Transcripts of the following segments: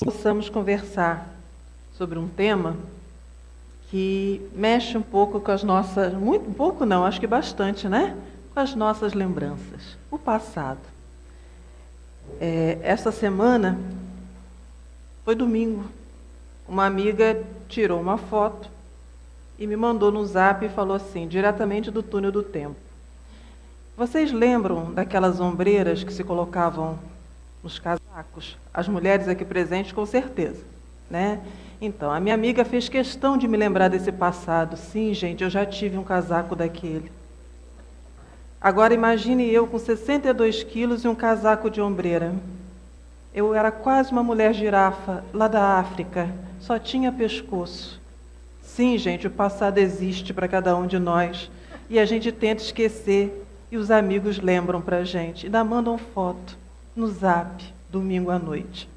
Possamos conversar sobre um tema que mexe um pouco com as nossas, muito pouco não, acho que bastante, né? Com as nossas lembranças, o passado. Essa semana, foi domingo, uma amiga tirou uma foto e me mandou no Zap e falou assim, diretamente do túnel do tempo. Vocês lembram daquelas ombreiras que se colocavam nos casacos? As mulheres aqui presentes, com certeza, né? Então, a minha amiga fez questão de me lembrar desse passado. Sim, gente, eu já tive um casaco daquele. Agora, imagine eu com 62 quilos e um casaco de ombreira. Eu era quase uma mulher girafa, lá da África, só tinha pescoço. Sim, gente, o passado existe para cada um de nós. E a gente tenta esquecer, e os amigos lembram para a gente. Ainda mandam foto no Zap, domingo à noite.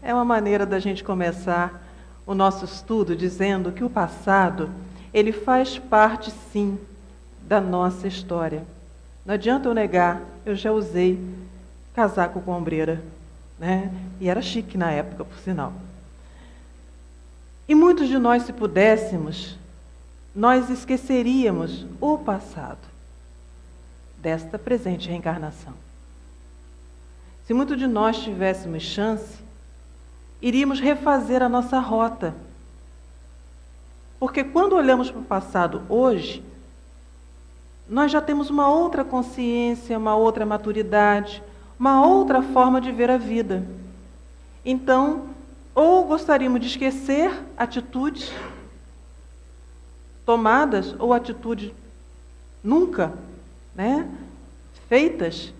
É uma maneira da gente começar o nosso estudo dizendo que o passado, ele faz parte, sim, da nossa história. Não adianta eu negar, eu já usei casaco com ombreira, né? E era chique na época, por sinal. E muitos de nós, se pudéssemos, nós esqueceríamos o passado desta presente reencarnação. Se muitos de nós tivéssemos chance, iríamos refazer a nossa rota. Porque quando olhamos para o passado hoje, nós já temos uma outra consciência, uma outra maturidade, uma outra forma de ver a vida. Então, ou gostaríamos de esquecer atitudes tomadas, ou atitudes nunca, feitas,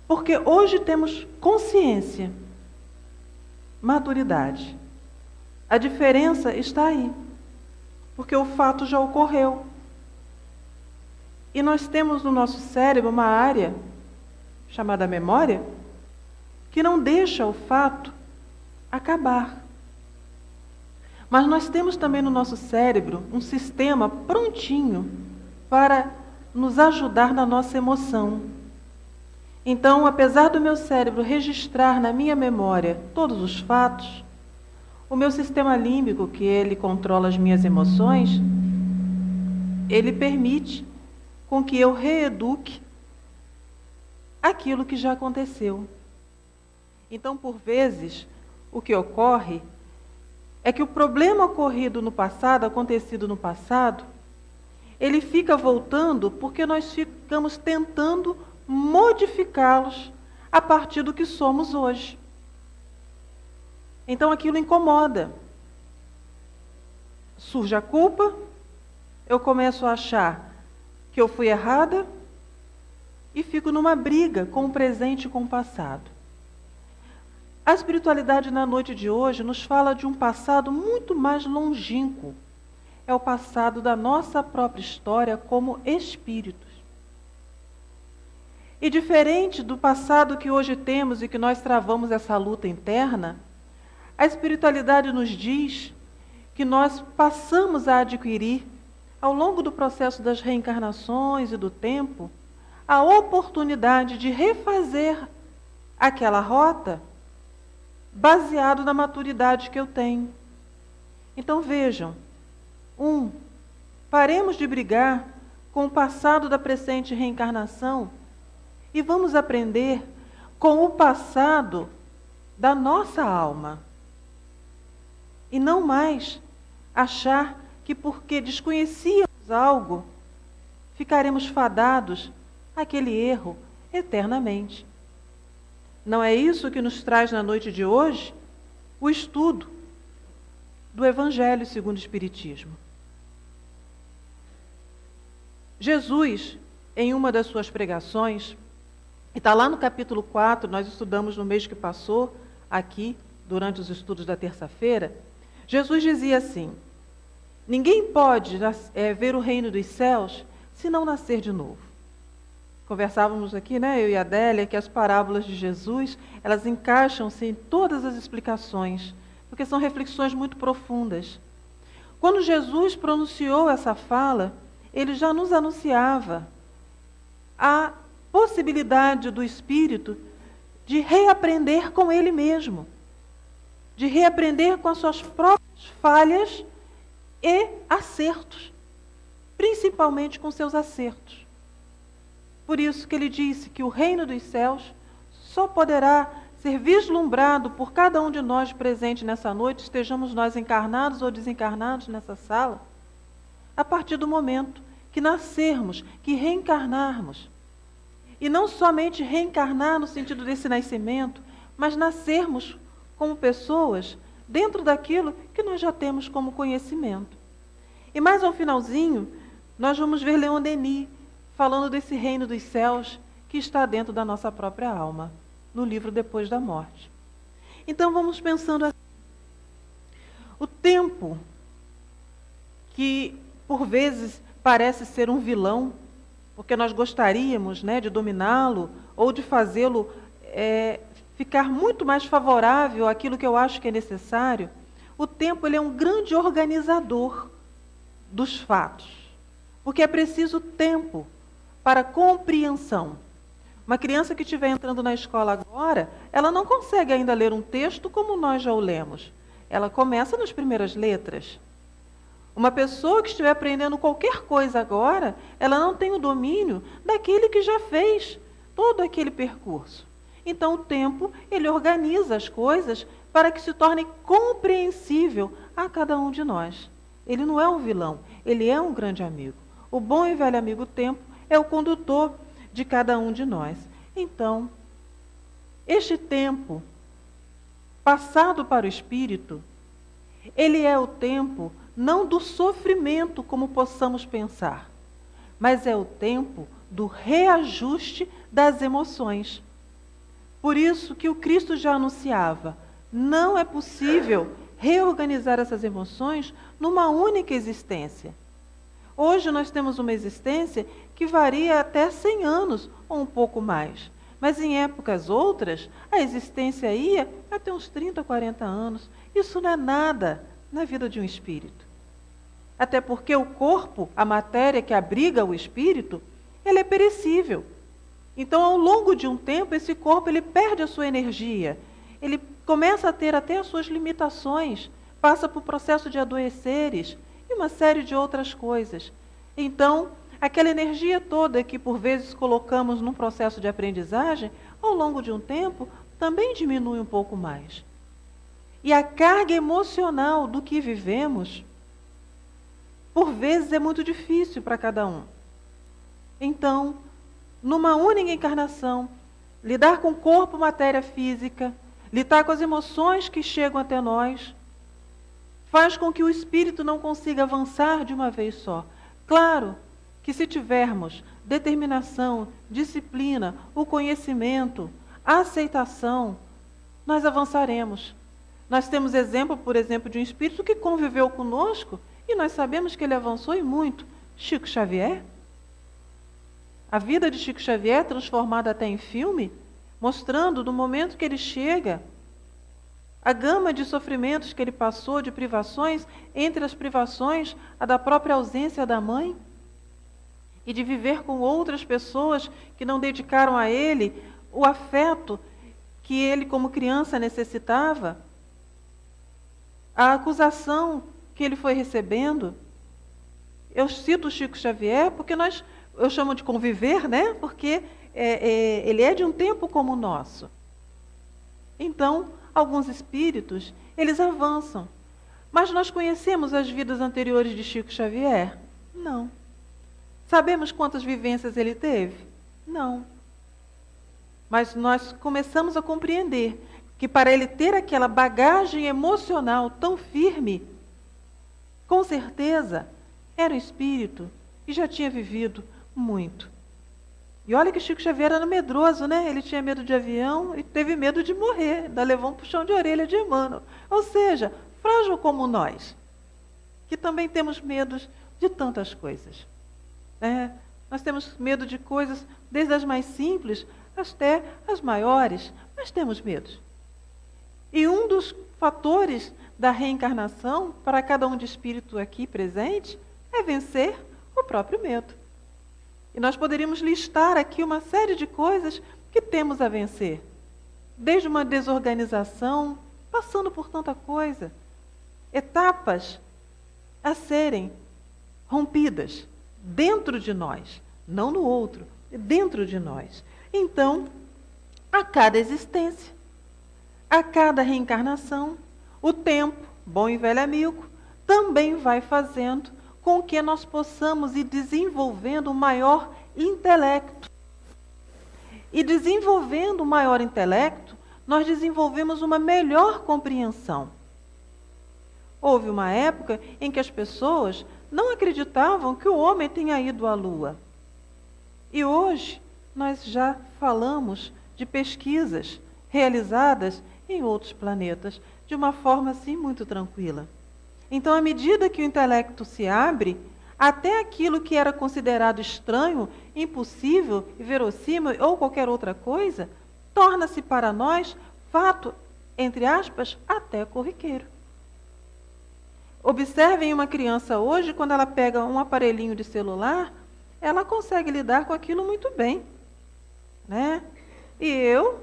porque hoje temos consciência, maturidade. A diferença está aí, porque o fato já ocorreu. E nós temos no nosso cérebro uma área, chamada memória, que não deixa o fato acabar. Mas nós temos também no nosso cérebro um sistema prontinho para nos ajudar na nossa emoção. Então, apesar do meu cérebro registrar na minha memória todos os fatos, o meu sistema límbico, que ele controla as minhas emoções, ele permite com que eu reeduque aquilo que já aconteceu. Então, por vezes, o que ocorre é que o problema ocorrido no passado, acontecido no passado, ele fica voltando porque nós ficamos tentando modificá-los a partir do que somos hoje. Então aquilo incomoda. Surge a culpa, eu começo a achar que eu fui errada e fico numa briga com o presente e com o passado. A espiritualidade na noite de hoje nos fala de um passado muito mais longínquo. É o passado da nossa própria história como espíritos. E diferente do passado que hoje temos e que nós travamos essa luta interna, a espiritualidade nos diz que nós passamos a adquirir, ao longo do processo das reencarnações e do tempo, a oportunidade de refazer aquela rota baseado na maturidade que eu tenho. Então vejam, paremos de brigar com o passado da presente reencarnação e vamos aprender com o passado da nossa alma. E não mais achar que porque desconhecíamos algo, ficaremos fadados àquele erro eternamente. Não é isso que nos traz na noite de hoje o estudo do Evangelho segundo o Espiritismo. Jesus, em uma das suas pregações, e está lá no capítulo 4, nós estudamos no mês que passou, aqui, durante os estudos da terça-feira, Jesus dizia assim, ninguém pode ver o reino dos céus se não nascer de novo. Conversávamos aqui, eu e a Adélia, que as parábolas de Jesus, elas encaixam-se em todas as explicações, porque são reflexões muito profundas. Quando Jesus pronunciou essa fala, ele já nos anunciava a possibilidade do espírito de reaprender com ele mesmo, de reaprender com as suas próprias falhas e acertos, principalmente com seus acertos. Por isso que ele disse que o reino dos céus só poderá ser vislumbrado por cada um de nós presente nessa noite, estejamos nós encarnados ou desencarnados nessa sala, a partir do momento que nascermos, que reencarnarmos. E não somente reencarnar no sentido desse nascimento, mas nascermos como pessoas dentro daquilo que nós já temos como conhecimento. E mais ao finalzinho, nós vamos ver Leon Denis falando desse reino dos céus que está dentro da nossa própria alma, no livro Depois da Morte. Então vamos pensando assim. O tempo, que por vezes parece ser um vilão, porque nós gostaríamos, de dominá-lo ou de fazê-lo ficar muito mais favorável àquilo que eu acho que é necessário. O tempo ele é um grande organizador dos fatos, porque é preciso tempo para compreensão. Uma criança que estiver entrando na escola agora, ela não consegue ainda ler um texto como nós já o lemos. Ela começa nas primeiras letras. Uma pessoa que estiver aprendendo qualquer coisa agora, ela não tem o domínio daquele que já fez todo aquele percurso. Então o tempo, ele organiza as coisas para que se torne compreensível a cada um de nós. Ele não é um vilão, ele é um grande amigo. O bom e velho amigo tempo é o condutor de cada um de nós. Então, este tempo passado para o espírito, ele é o tempo não do sofrimento como possamos pensar, mas é o tempo do reajuste das emoções. Por isso que o Cristo já anunciava, não é possível reorganizar essas emoções numa única existência. Hoje nós temos uma existência que varia até 100 anos ou um pouco mais. Mas em épocas outras, a existência ia até uns 30, 40 anos. Isso não é nada na vida de um espírito. Até porque o corpo, a matéria que abriga o espírito, ela é perecível. Então, ao longo de um tempo, esse corpo ele perde a sua energia. Ele começa a ter até as suas limitações, passa por processo de adoeceres e uma série de outras coisas. Então, aquela energia toda que por vezes colocamos num processo de aprendizagem, ao longo de um tempo, também diminui um pouco mais. E a carga emocional do que vivemos, por vezes é muito difícil para cada um. Então, numa única encarnação, lidar com o corpo, matéria física, lidar com as emoções que chegam até nós, faz com que o espírito não consiga avançar de uma vez só. Claro que se tivermos determinação, disciplina, o conhecimento, a aceitação, nós avançaremos. Nós temos exemplo, por exemplo, de um espírito que conviveu conosco e nós sabemos que ele avançou e muito. Chico Xavier. A vida de Chico Xavier, transformada até em filme, mostrando do momento que ele chega, a gama de sofrimentos que ele passou, de privações, entre as privações, a da própria ausência da mãe, e de viver com outras pessoas que não dedicaram a ele o afeto que ele, como criança, necessitava, a acusação que ele foi recebendo. Eu cito Chico Xavier porque eu chamo de conviver, porque ele é de um tempo como o nosso. Então, alguns espíritos, eles avançam. Mas nós conhecemos as vidas anteriores de Chico Xavier? Não. Sabemos quantas vivências ele teve? Não. Mas nós começamos a compreender que para ele ter aquela bagagem emocional tão firme, com certeza era um espírito e já tinha vivido muito. E olha que Chico Xavier era medroso, Ele tinha medo de avião e teve medo de morrer. Ainda levou um puxão de orelha de Emmanuel. Ou seja, frágil como nós, que também temos medo de tantas coisas. Nós temos medo de coisas, desde as mais simples até as maiores, mas temos medos. E um dos fatores da reencarnação, para cada um de espírito aqui presente, é vencer o próprio medo. E nós poderíamos listar aqui uma série de coisas que temos a vencer. desde uma desorganização, passando por tanta coisa. Etapas a serem rompidas dentro de nós, não no outro, dentro de nós. Então, a cada existência, a cada reencarnação, o tempo, bom e velho amigo, também vai fazendo com que nós possamos ir desenvolvendo um maior intelecto. E desenvolvendo um maior intelecto, nós desenvolvemos uma melhor compreensão. Houve uma época em que as pessoas não acreditavam que o homem tenha ido à Lua. E hoje nós já falamos de pesquisas realizadas em outros planetas, de uma forma assim muito tranquila. Então, à medida que o intelecto se abre, até aquilo que era considerado estranho, impossível, inverossímil ou qualquer outra coisa, torna-se para nós fato, entre aspas, até corriqueiro. Observem uma criança hoje, quando ela pega um aparelhinho de celular, ela consegue lidar com aquilo muito bem, né? E eu,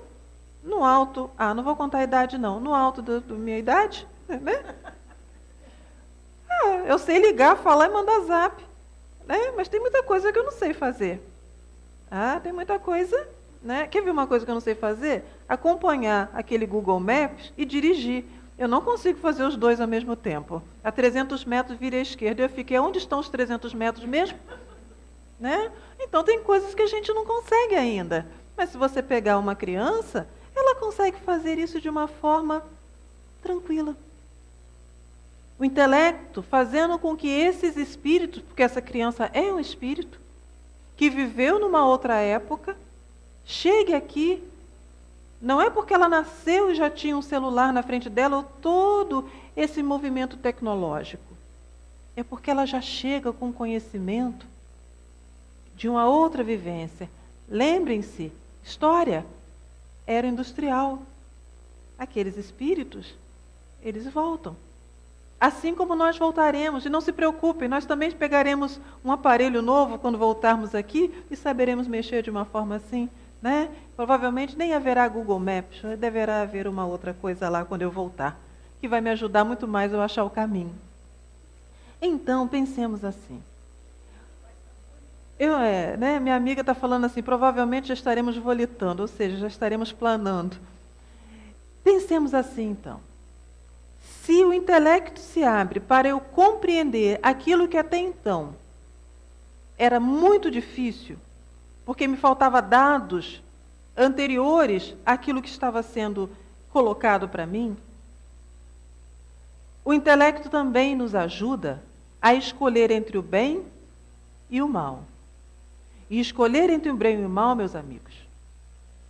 no alto, não vou contar a idade não, no alto da minha idade, né? Eu sei ligar, falar e mandar zap, né? Mas tem muita coisa que eu não sei fazer. Tem muita coisa, né? Quer ver uma coisa que eu não sei fazer? Acompanhar aquele Google Maps e dirigir. Eu não consigo fazer os dois ao mesmo tempo. A 300 metros vira à esquerda. Eu fiquei, onde estão os 300 metros mesmo? Né? Então tem coisas que a gente não consegue ainda. Mas se você pegar uma criança, ela consegue fazer isso de uma forma tranquila. O intelecto fazendo com que esses espíritos, porque essa criança é um espírito, que viveu numa outra época, chegue aqui. Não é porque ela nasceu e já tinha um celular na frente dela, ou todo esse movimento tecnológico. É porque ela já chega com conhecimento de uma outra vivência. Lembrem-se, história era industrial. Aqueles espíritos, eles voltam. Assim como nós voltaremos, e não se preocupem, nós também pegaremos um aparelho novo quando voltarmos aqui e saberemos mexer de uma forma assim, né? Provavelmente nem haverá Google Maps, deverá haver uma outra coisa lá quando eu voltar, que vai me ajudar muito mais a achar o caminho. Então, pensemos assim. Minha amiga está falando assim, provavelmente já estaremos volitando, ou seja, já estaremos planando. Pensemos assim, então. Se o intelecto se abre para eu compreender aquilo que até então era muito difícil, porque me faltava dados anteriores àquilo que estava sendo colocado para mim, o intelecto também nos ajuda a escolher entre o bem e o mal. E escolher entre o bem e o mal, meus amigos,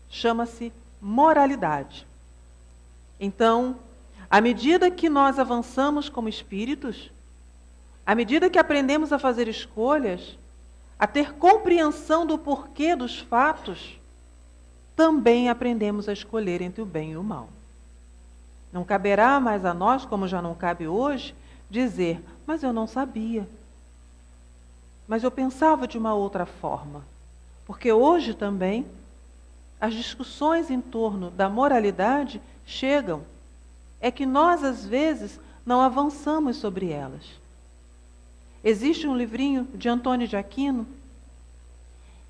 chama-se moralidade. Então, à medida que nós avançamos como espíritos, à medida que aprendemos a fazer escolhas, a ter compreensão do porquê dos fatos, também aprendemos a escolher entre o bem e o mal. Não caberá mais a nós, como já não cabe hoje, dizer, mas eu não sabia. Mas eu pensava de uma outra forma. Porque hoje também, as discussões em torno da moralidade chegam. É que nós, às vezes, não avançamos sobre elas. Existe um livrinho de Antônio de Aquino,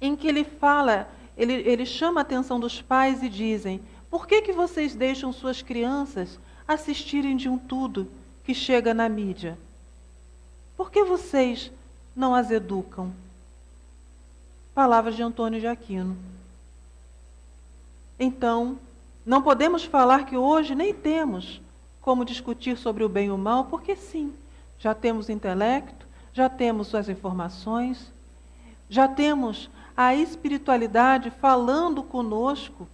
em que ele fala, ele chama a atenção dos pais e dizem, por que vocês deixam suas crianças assistirem de um tudo que chega na mídia? Por que vocês não as educam? Palavras de Antônio de Aquino. Então, não podemos falar que hoje nem temos como discutir sobre o bem e o mal, porque sim, já temos intelecto, já temos as informações, já temos a espiritualidade falando conosco,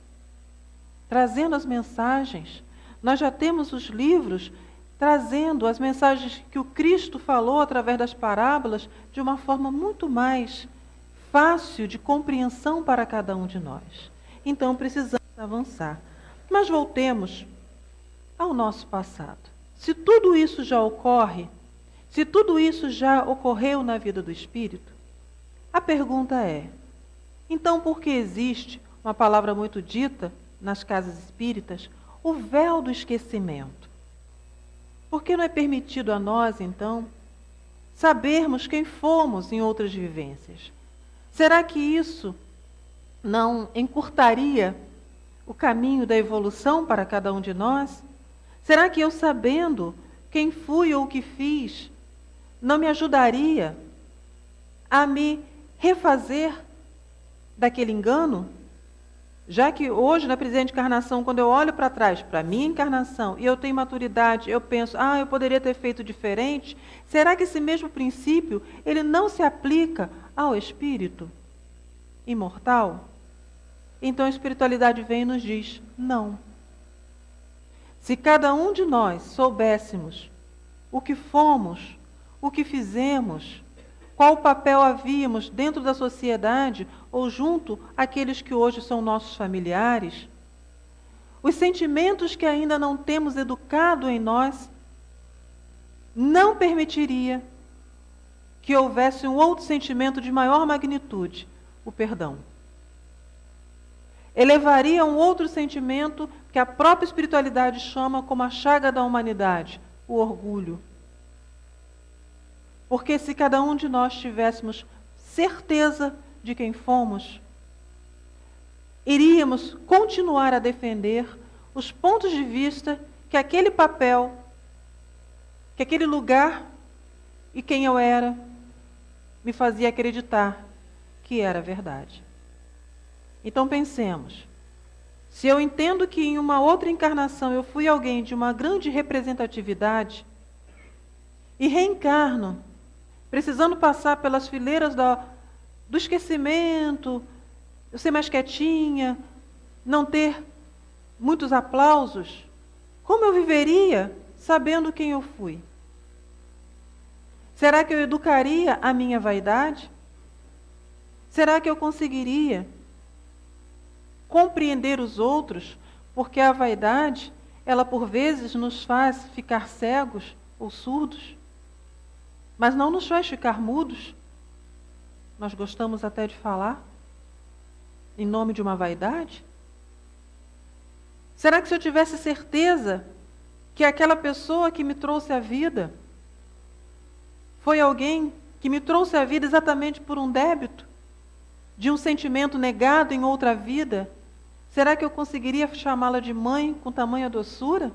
trazendo as mensagens. Nós já temos os livros trazendo as mensagens que o Cristo falou através das parábolas de uma forma muito mais fácil de compreensão para cada um de nós. Então precisamos avançar. Mas voltemos ao nosso passado. Se tudo isso já ocorre, se tudo isso já ocorreu na vida do espírito, a pergunta é, então por que existe uma palavra muito dita, nas casas espíritas, o véu do esquecimento. Por que não é permitido a nós, então, sabermos quem fomos em outras vivências? Será que isso não encurtaria o caminho da evolução para cada um de nós? Será que eu, sabendo quem fui ou o que fiz, não me ajudaria a me refazer daquele engano? Já que hoje, na presente encarnação, quando eu olho para trás, para a minha encarnação, e eu tenho maturidade, eu penso, eu poderia ter feito diferente, será que esse mesmo princípio, ele não se aplica ao espírito imortal? Então a espiritualidade vem e nos diz, não. Se cada um de nós soubéssemos o que fomos, o que fizemos, qual papel havíamos dentro da sociedade ou junto àqueles que hoje são nossos familiares, os sentimentos que ainda não temos educado em nós, não permitiria que houvesse um outro sentimento de maior magnitude, o perdão. Elevaria um outro sentimento que a própria espiritualidade chama como a chaga da humanidade, o orgulho. Porque se cada um de nós tivéssemos certeza de quem fomos, iríamos continuar a defender os pontos de vista que aquele papel, que aquele lugar e quem eu era, me fazia acreditar que era verdade. Então pensemos, se eu entendo que em uma outra encarnação eu fui alguém de uma grande representatividade e reencarno, precisando passar pelas fileiras do esquecimento, eu ser mais quietinha, não ter muitos aplausos, como eu viveria sabendo quem eu fui? Será que eu educaria a minha vaidade? Será que eu conseguiria compreender os outros? Porque a vaidade, ela por vezes nos faz ficar cegos ou surdos, mas não nos faz ficar mudos. Nós gostamos até de falar em nome de uma vaidade. Será que se eu tivesse certeza que aquela pessoa que me trouxe a vida foi alguém que me trouxe a vida exatamente por um débito, de um sentimento negado em outra vida, será que eu conseguiria chamá-la de mãe com tamanha doçura?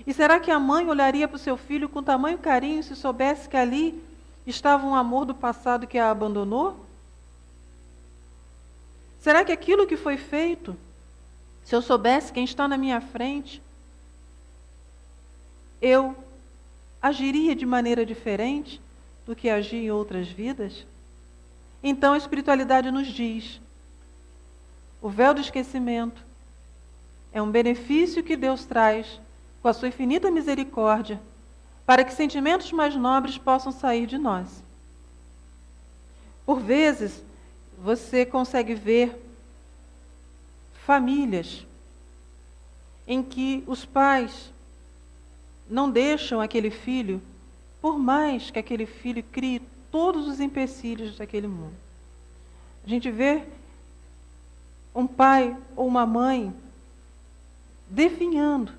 E será que a mãe olharia para o seu filho com tamanho carinho se soubesse que ali estava um amor do passado que a abandonou? Será que aquilo que foi feito, se eu soubesse quem está na minha frente, eu agiria de maneira diferente do que agi em outras vidas? Então a espiritualidade nos diz, o véu do esquecimento é um benefício que Deus traz com a sua infinita misericórdia, para que sentimentos mais nobres possam sair de nós. Por vezes, você consegue ver famílias em que os pais não deixam aquele filho, por mais que aquele filho crie todos os empecilhos daquele mundo. A gente vê um pai ou uma mãe definhando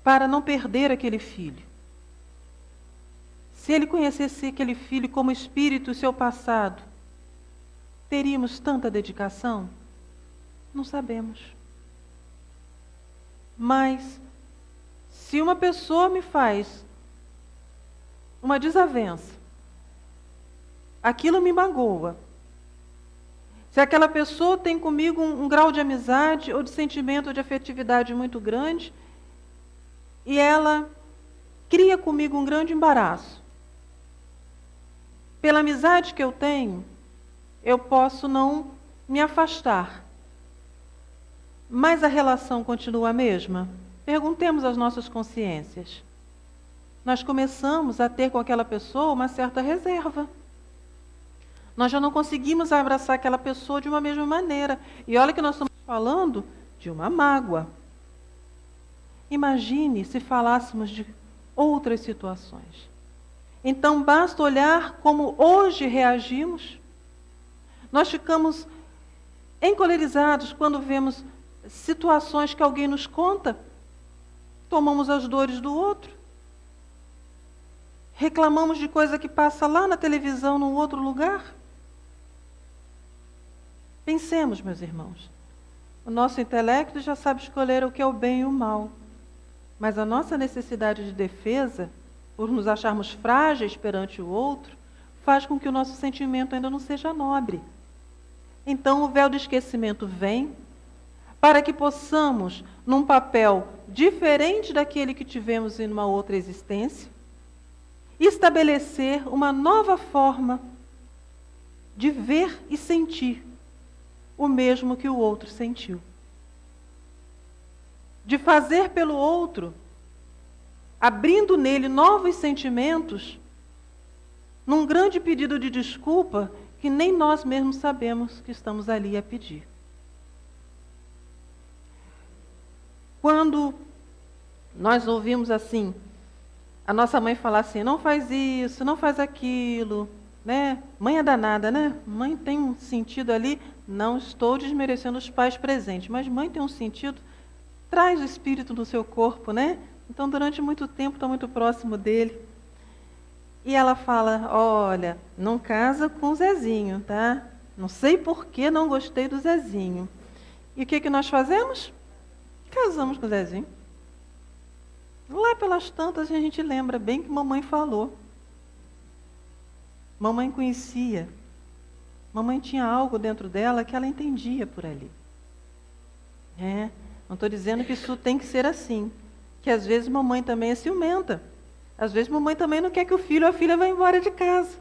para não perder aquele filho. Se ele conhecesse aquele filho como espírito, o seu passado, teríamos tanta dedicação? Não sabemos. Mas, se uma pessoa me faz uma desavença, aquilo me magoa. Se aquela pessoa tem comigo um grau de amizade ou de sentimento ou de afetividade muito grande, e ela cria comigo um grande embaraço. Pela amizade que eu tenho, eu posso não me afastar. Mas a relação continua a mesma? Perguntemos às nossas consciências. Nós começamos a ter com aquela pessoa uma certa reserva. Nós já não conseguimos abraçar aquela pessoa de uma mesma maneira. E olha que nós estamos falando de uma mágoa. Imagine se falássemos de outras situações. Então, basta olhar como hoje reagimos. Nós ficamos Encolerizados quando vemos situações que alguém nos conta, tomamos as dores do outro. Reclamamos de coisa que passa lá na televisão, num outro lugar. Pensemos, meus irmãos. O nosso intelecto já sabe escolher o que é o bem e o mal. Mas a nossa necessidade de defesa, por nos acharmos frágeis perante o outro, faz com que o nosso sentimento ainda não seja nobre. Então o véu do esquecimento vem para que possamos, num papel diferente daquele que tivemos em uma outra existência, estabelecer uma nova forma de ver e sentir o mesmo que o outro sentiu. De fazer pelo outro, abrindo nele novos sentimentos, num grande pedido de desculpa que nem nós mesmos sabemos que estamos ali a pedir. Quando nós ouvimos assim, a nossa mãe falar assim, não faz isso, não faz aquilo, né? Mãe é danada, né? Mãe tem um sentido ali, não estou desmerecendo os pais presentes, mas mãe tem um sentido, traz o espírito no seu corpo, né? Então, durante muito tempo, está muito próximo dele. E ela fala, olha, não casa com o Zezinho, tá? Não sei por que não gostei do Zezinho. E o que nós fazemos? Casamos com o Zezinho. Lá pelas tantas a gente lembra bem que mamãe falou. Mamãe conhecia. Mamãe tinha algo dentro dela que ela entendia por ali. Não estou dizendo que isso tem que ser assim. Que às vezes mamãe também é ciumenta. Às vezes mamãe também não quer que o filho ou a filha vá embora de casa.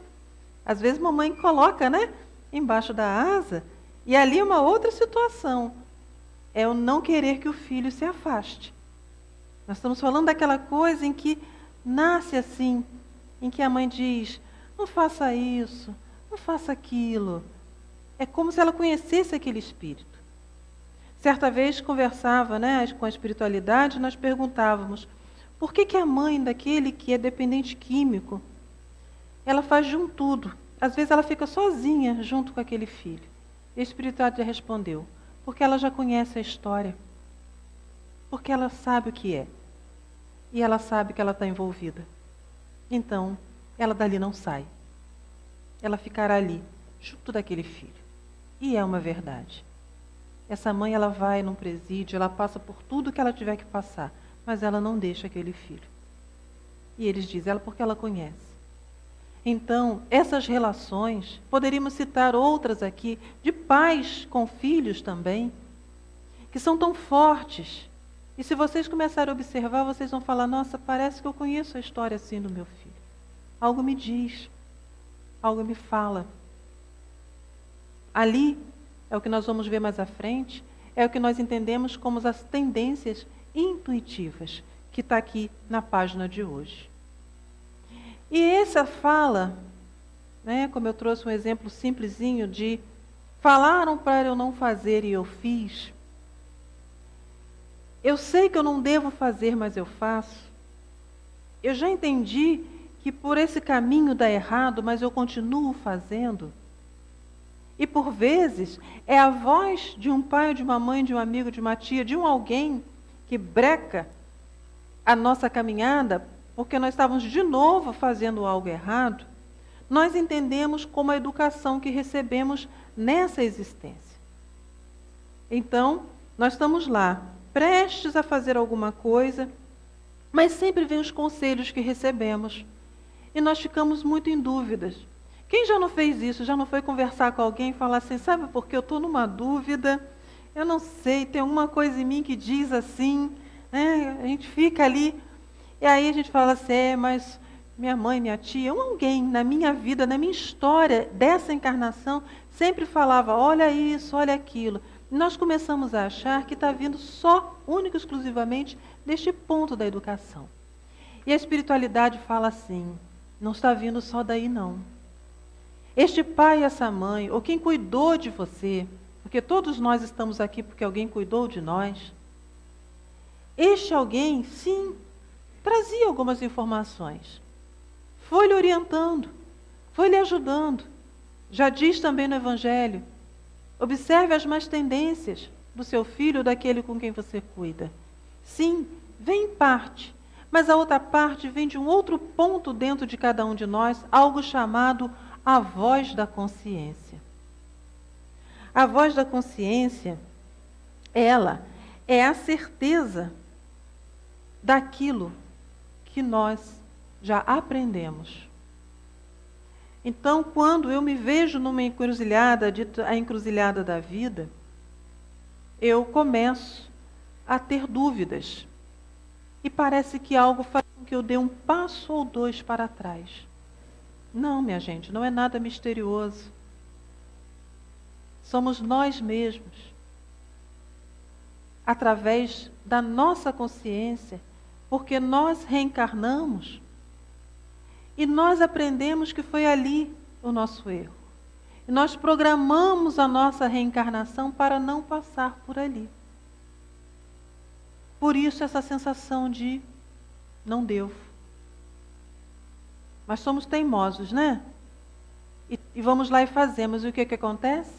Às vezes mamãe coloca, embaixo da asa. E ali é uma outra situação. É o não querer que o filho se afaste. Nós estamos falando daquela coisa em que nasce assim, em que a mãe diz, não faça isso, não faça aquilo. É como se ela conhecesse aquele espírito. Certa vez conversava com a espiritualidade, nós perguntávamos, por que a mãe daquele que é dependente químico, ela faz de um tudo? Às vezes ela fica sozinha junto com aquele filho. E a espiritualidade respondeu, porque ela já conhece a história. Porque ela sabe o que é. E ela sabe que ela está envolvida. Então, ela dali não sai. Ela ficará ali, junto daquele filho. E é uma verdade. Essa mãe, ela vai num presídio, ela passa por tudo que ela tiver que passar, mas ela não deixa aquele filho. E eles dizem, ela porque ela conhece. Então, essas relações, poderíamos citar outras aqui, de pais com filhos também, que são tão fortes. E se vocês começarem a observar, vocês vão falar, nossa, parece que eu conheço a história assim do meu filho. Algo me diz, algo me fala. Ali, é o que nós vamos ver mais à frente, é o que nós entendemos como as tendências intuitivas, que está aqui na página de hoje. E essa fala, como eu trouxe um exemplo simplesinho de falaram para eu não fazer e eu fiz. Eu sei que eu não devo fazer, mas eu faço. Eu já entendi que por esse caminho dá errado, mas eu continuo fazendo. E por vezes é a voz de um pai, de uma mãe, de um amigo, de uma tia, de um alguém que breca a nossa caminhada, porque nós estávamos de novo fazendo algo errado. Nós entendemos como a educação que recebemos nessa existência. Então, nós estamos lá, prestes a fazer alguma coisa, mas sempre vem os conselhos que recebemos. E nós ficamos muito em dúvidas. Quem já não fez isso? Já não foi conversar com alguém e falar assim, sabe por que eu estou numa dúvida? Eu não sei, tem alguma coisa em mim que diz assim, A gente fica ali, e aí a gente fala assim, mas minha mãe, minha tia, alguém na minha vida, na minha história dessa encarnação, sempre falava, olha isso, olha aquilo. E nós começamos a achar que está vindo só, único e exclusivamente, deste ponto da educação. E a espiritualidade fala assim, não está vindo só daí não. Este pai e essa mãe, ou quem cuidou de você, porque todos nós estamos aqui porque alguém cuidou de nós, este alguém, sim, trazia algumas informações, foi lhe orientando, foi lhe ajudando. Já diz também no Evangelho, Observe as más tendências do seu filho, daquele com quem você cuida. Sim, vem em parte, mas a outra parte vem de um outro ponto dentro de cada um de nós, algo chamado a voz da consciência. A voz da consciência, ela é a certeza daquilo que nós já aprendemos. Então, quando eu me vejo numa encruzilhada, dita a encruzilhada da vida, eu começo a ter dúvidas. E parece que algo faz com que eu dê um passo ou dois para trás. Não, minha gente, não é nada misterioso. Somos nós mesmos. Através da nossa consciência, porque nós reencarnamos e nós aprendemos que foi ali o nosso erro. E nós programamos a nossa reencarnação para não passar por ali. Por isso essa sensação de não deu. Mas somos teimosos, né? E vamos lá e fazemos. E o que acontece?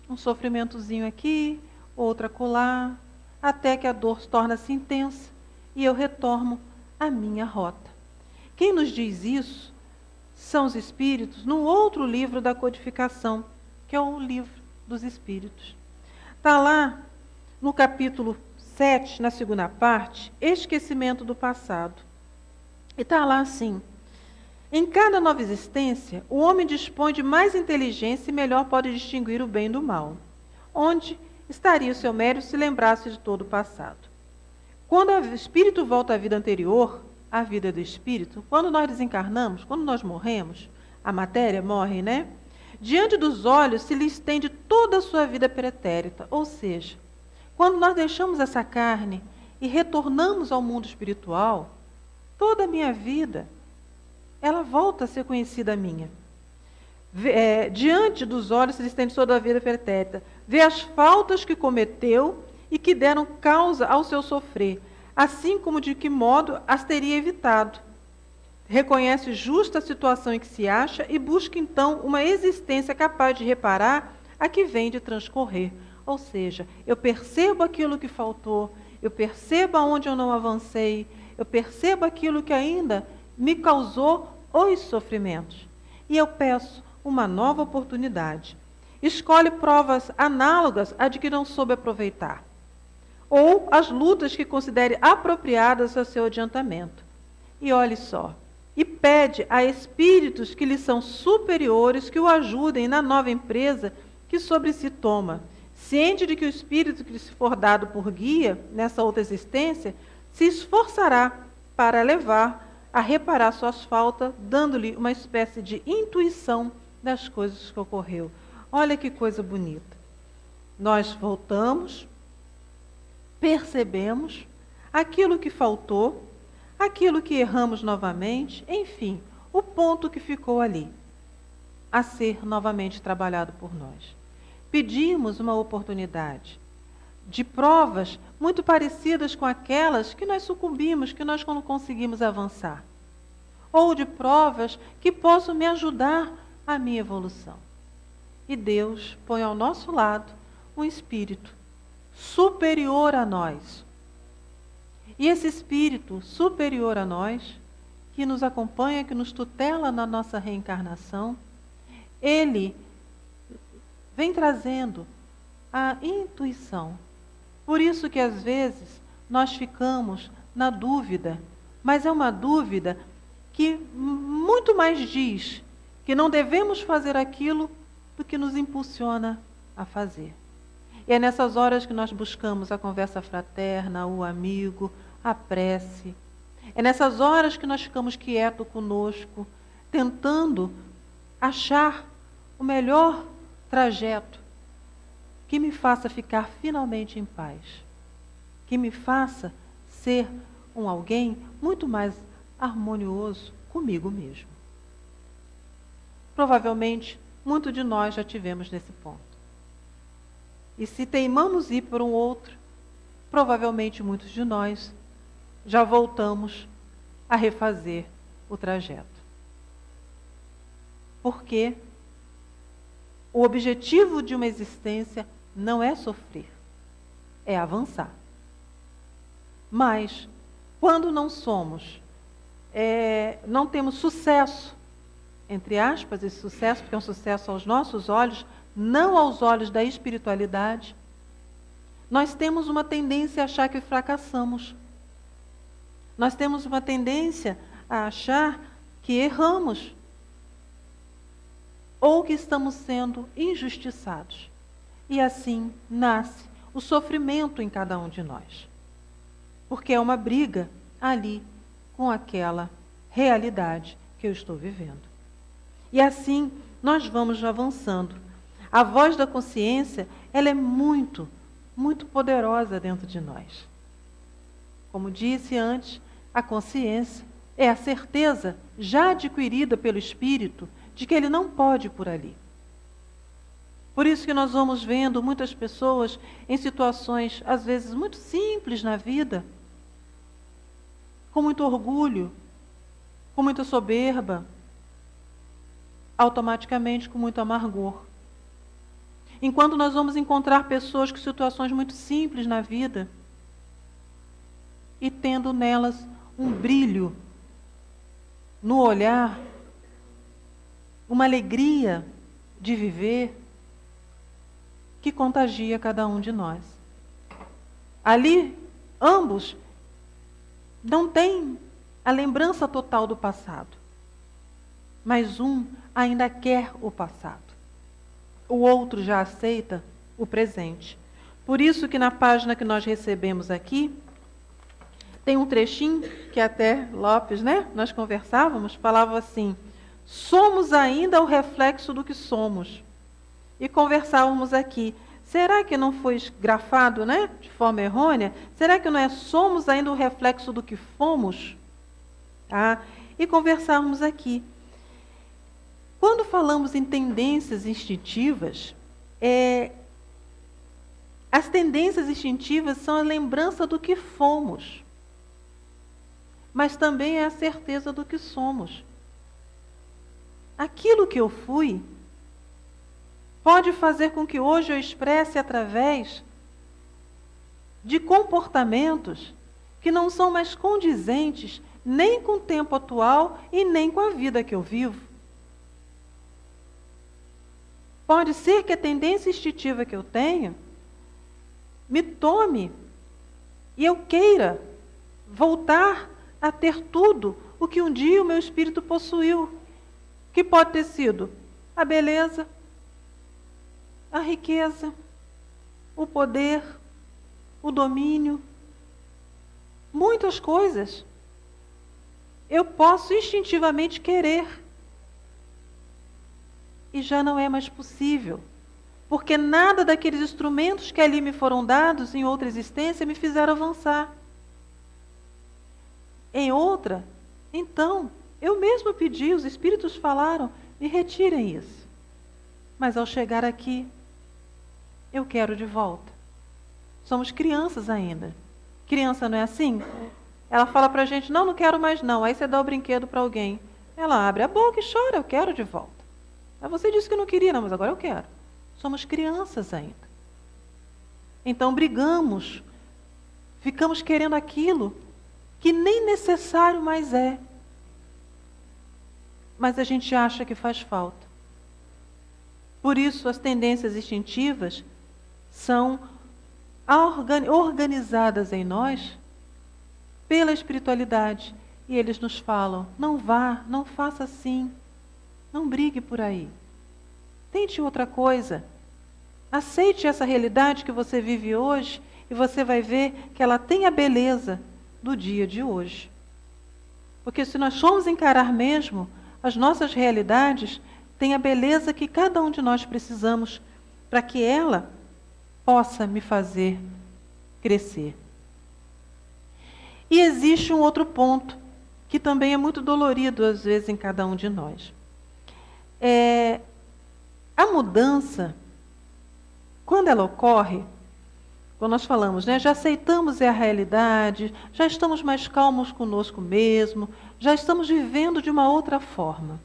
Um sofrimentozinho aqui, outra acolá, até que a dor torna-se intensa e eu retorno à minha rota. Quem nos diz isso são os espíritos num outro livro da codificação, que é o livro dos espíritos. Está lá no capítulo 7, na segunda parte, esquecimento do passado. E está lá assim: em cada nova existência, o homem dispõe de mais inteligência e melhor pode distinguir o bem do mal. Onde estaria o seu mérito se lembrasse de todo o passado? Quando o espírito volta à vida anterior, a vida do espírito, quando nós desencarnamos, quando nós morremos, a matéria morre, né? Diante dos olhos se lhe estende toda a sua vida pretérita, ou seja, quando nós deixamos essa carne e retornamos ao mundo espiritual, toda a minha vida, ela volta a ser conhecida minha. Diante dos olhos se lhe estende toda a vida pretérita, vê as faltas que cometeu e que deram causa ao seu sofrer, assim como de que modo as teria evitado. Reconhece justa a situação em que se acha e busca então uma existência capaz de reparar a que vem de transcorrer. Ou seja, eu percebo aquilo que faltou, eu percebo aonde eu não avancei, eu percebo aquilo que ainda me causou os sofrimentos. E eu peço uma nova oportunidade. Escolhe provas análogas a de que não soube aproveitar, ou as lutas que considere apropriadas ao seu adiantamento. E olhe só, e pede a espíritos que lhe são superiores que o ajudem na nova empresa que sobre si toma, ciente de que o espírito que lhe for dado por guia nessa outra existência se esforçará para levar a reparar suas faltas, dando-lhe uma espécie de intuição das coisas que ocorreu. Olha que coisa bonita. Nós voltamos, percebemos aquilo que faltou, aquilo que erramos novamente, enfim, o ponto que ficou ali, a ser novamente trabalhado por nós. Pedimos uma oportunidade de provas muito parecidas com aquelas que nós sucumbimos, que nós não conseguimos avançar. Ou de provas que possam me ajudar à minha evolução. E Deus põe ao nosso lado um espírito superior a nós. E esse espírito superior a nós, que nos acompanha, que nos tutela na nossa reencarnação, ele vem trazendo a intuição. Por isso que às vezes nós ficamos na dúvida, mas é uma dúvida que muito mais diz que não devemos fazer aquilo do que nos impulsiona a fazer. E é nessas horas que nós buscamos a conversa fraterna, o amigo, a prece. É nessas horas que nós ficamos quietos conosco, tentando achar o melhor trajeto que me faça ficar finalmente em paz, que me faça ser um alguém muito mais harmonioso comigo mesmo. Provavelmente, muitos de nós já tivemos nesse ponto. E se teimamos ir por um outro, provavelmente muitos de nós já voltamos a refazer o trajeto. Por quê? O objetivo de uma existência não é sofrer, é avançar. Mas, quando não temos sucesso, entre aspas, esse sucesso, porque é um sucesso aos nossos olhos, não aos olhos da espiritualidade, nós temos uma tendência a achar que fracassamos. Nós temos uma tendência a achar que erramos ou que estamos sendo injustiçados. E assim nasce o sofrimento em cada um de nós. Porque é uma briga ali com aquela realidade que eu estou vivendo. E assim nós vamos avançando. A voz da consciência, ela é muito, muito poderosa dentro de nós. Como disse antes, a consciência é a certeza já adquirida pelo espírito de que ele não pode ir por ali. Por isso que nós vamos vendo muitas pessoas em situações, às vezes, muito simples na vida, com muito orgulho, com muita soberba, automaticamente com muito amargor. Enquanto nós vamos encontrar pessoas com situações muito simples na vida e tendo nelas um brilho no olhar, uma alegria de viver que contagia cada um de nós. Ali, ambos não têm a lembrança total do passado, mas um ainda quer o passado. O outro já aceita o presente. Por isso que na página que nós recebemos aqui, tem um trechinho que até Lopes, nós conversávamos, falava assim: somos ainda o reflexo do que somos. E conversávamos aqui, será que não foi grafado, de forma errônea? Será que não é somos ainda o reflexo do que fomos? E conversávamos aqui. Quando falamos em tendências instintivas, as tendências instintivas são a lembrança do que fomos, mas também é a certeza do que somos. Aquilo que eu fui pode fazer com que hoje eu expresse através de comportamentos que não são mais condizentes nem com o tempo atual e nem com a vida que eu vivo. Pode ser que a tendência instintiva que eu tenho me tome e eu queira voltar a ter tudo o que um dia o meu espírito possuiu, que pode ter sido a beleza, a riqueza, o poder, o domínio, muitas coisas. Eu posso instintivamente querer. E já não é mais possível, porque nada daqueles instrumentos que ali me foram dados em outra existência me fizeram avançar. Em outra, então, eu mesmo pedi, os espíritos falaram, me retirem isso. Mas ao chegar aqui, eu quero de volta. Somos crianças ainda. Criança não é assim? Ela fala pra gente, não quero mais não. Aí você dá o brinquedo para alguém. Ela abre a boca e chora, eu quero de volta. Aí você disse que não queria, não, mas agora eu quero. Somos crianças ainda. Então brigamos, ficamos querendo aquilo que nem necessário mais é. Mas a gente acha que faz falta. Por isso as tendências instintivas são organizadas em nós pela espiritualidade. E eles nos falam, não vá, não faça assim. Não brigue por aí. Tente outra coisa. Aceite essa realidade que você vive hoje e você vai ver que ela tem a beleza do dia de hoje. Porque se nós formos encarar mesmo, as nossas realidades têm a beleza que cada um de nós precisamos para que ela possa me fazer crescer. E existe um outro ponto que também é muito dolorido às vezes em cada um de nós. A mudança, quando ela ocorre, quando nós falamos, já aceitamos a realidade, já estamos mais calmos conosco mesmo, já estamos vivendo de uma outra forma.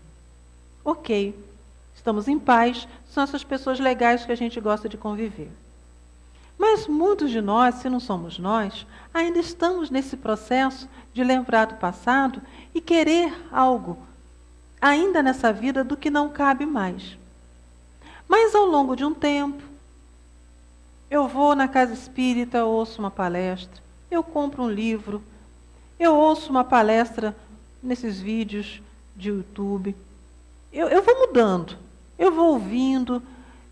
Ok, estamos em paz, são essas pessoas legais que a gente gosta de conviver. Mas muitos de nós, se não somos nós, ainda estamos nesse processo de lembrar do passado e querer algo, ainda nessa vida, do que não cabe mais. Mas ao longo de um tempo, eu vou na casa espírita, ouço uma palestra, eu compro um livro, eu ouço uma palestra nesses vídeos de YouTube. Eu vou mudando, eu vou ouvindo,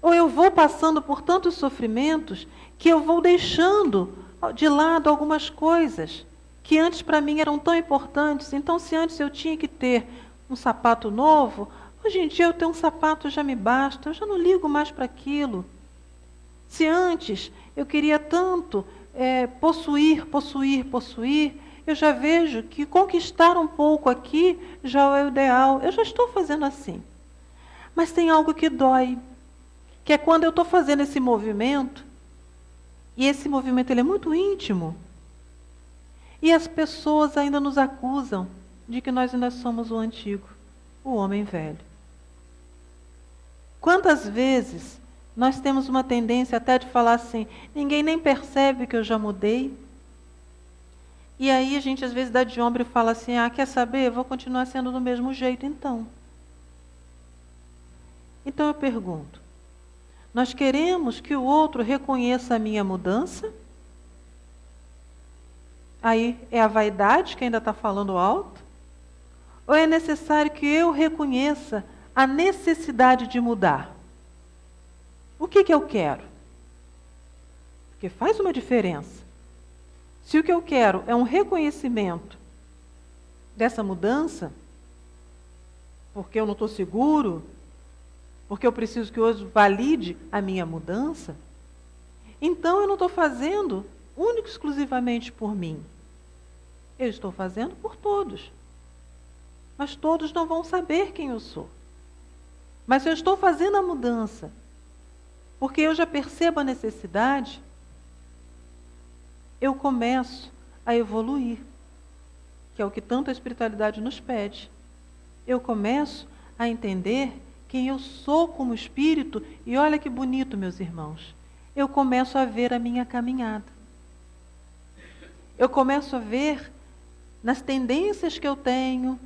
ou eu vou passando por tantos sofrimentos que eu vou deixando de lado algumas coisas que antes para mim eram tão importantes. Então, se antes eu tinha que ter um sapato novo, hoje em dia eu tenho um sapato já me basta, eu já não ligo mais para aquilo. Se antes eu queria tanto possuir, eu já vejo que conquistar um pouco aqui já é o ideal. Eu já estou fazendo assim. Mas tem algo que dói, que é quando eu estou fazendo esse movimento, e esse movimento ele é muito íntimo, e as pessoas ainda nos acusam de que nós ainda somos o antigo, o homem velho. Quantas vezes nós temos uma tendência até de falar assim, ninguém nem percebe que eu já mudei. E aí a gente às vezes dá de ombro e fala assim, quer saber? Eu vou continuar sendo do mesmo jeito então. Então eu pergunto, nós queremos que o outro reconheça a minha mudança? Aí é a vaidade que ainda está falando alto? Ou é necessário que eu reconheça a necessidade de mudar? O que eu quero? Porque faz uma diferença. Se o que eu quero é um reconhecimento dessa mudança, porque eu não estou seguro, porque eu preciso que hoje valide a minha mudança, então eu não estou fazendo único e exclusivamente por mim. Eu estou fazendo por todos. Mas todos não vão saber quem eu sou. Mas se eu estou fazendo a mudança, porque eu já percebo a necessidade, eu começo a evoluir, que é o que tanto a espiritualidade nos pede. Eu começo a entender quem eu sou como espírito, e olha que bonito, meus irmãos, eu começo a ver a minha caminhada. Eu começo a ver nas tendências que eu tenho,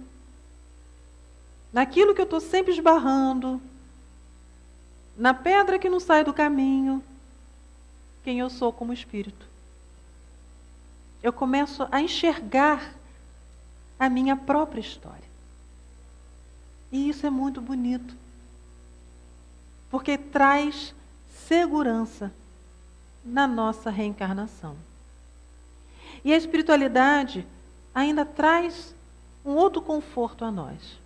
naquilo que eu estou sempre esbarrando, na pedra que não sai do caminho, quem eu sou como espírito. Eu começo a enxergar a minha própria história. E isso é muito bonito, porque traz segurança na nossa reencarnação. E a espiritualidade ainda traz um outro conforto a nós.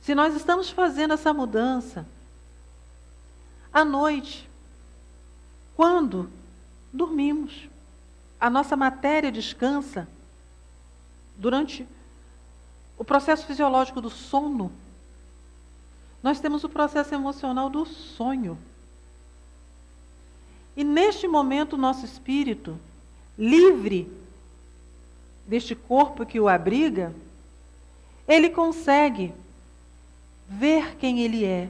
Se nós estamos fazendo essa mudança, à noite, quando dormimos, a nossa matéria descansa, durante o processo fisiológico do sono, nós temos o processo emocional do sonho. E neste momento o nosso espírito, livre deste corpo que o abriga, ele consegue ver quem ele é.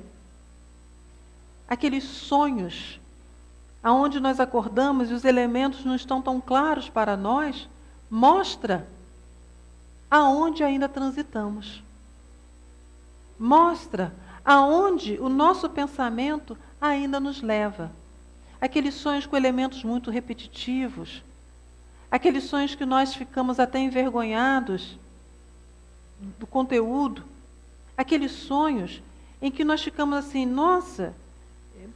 Aqueles sonhos aonde nós acordamos e os elementos não estão tão claros para nós, mostra aonde ainda transitamos. Mostra aonde o nosso pensamento ainda nos leva. Aqueles sonhos com elementos muito repetitivos, aqueles sonhos que nós ficamos até envergonhados do conteúdo, aqueles sonhos em que nós ficamos assim, nossa,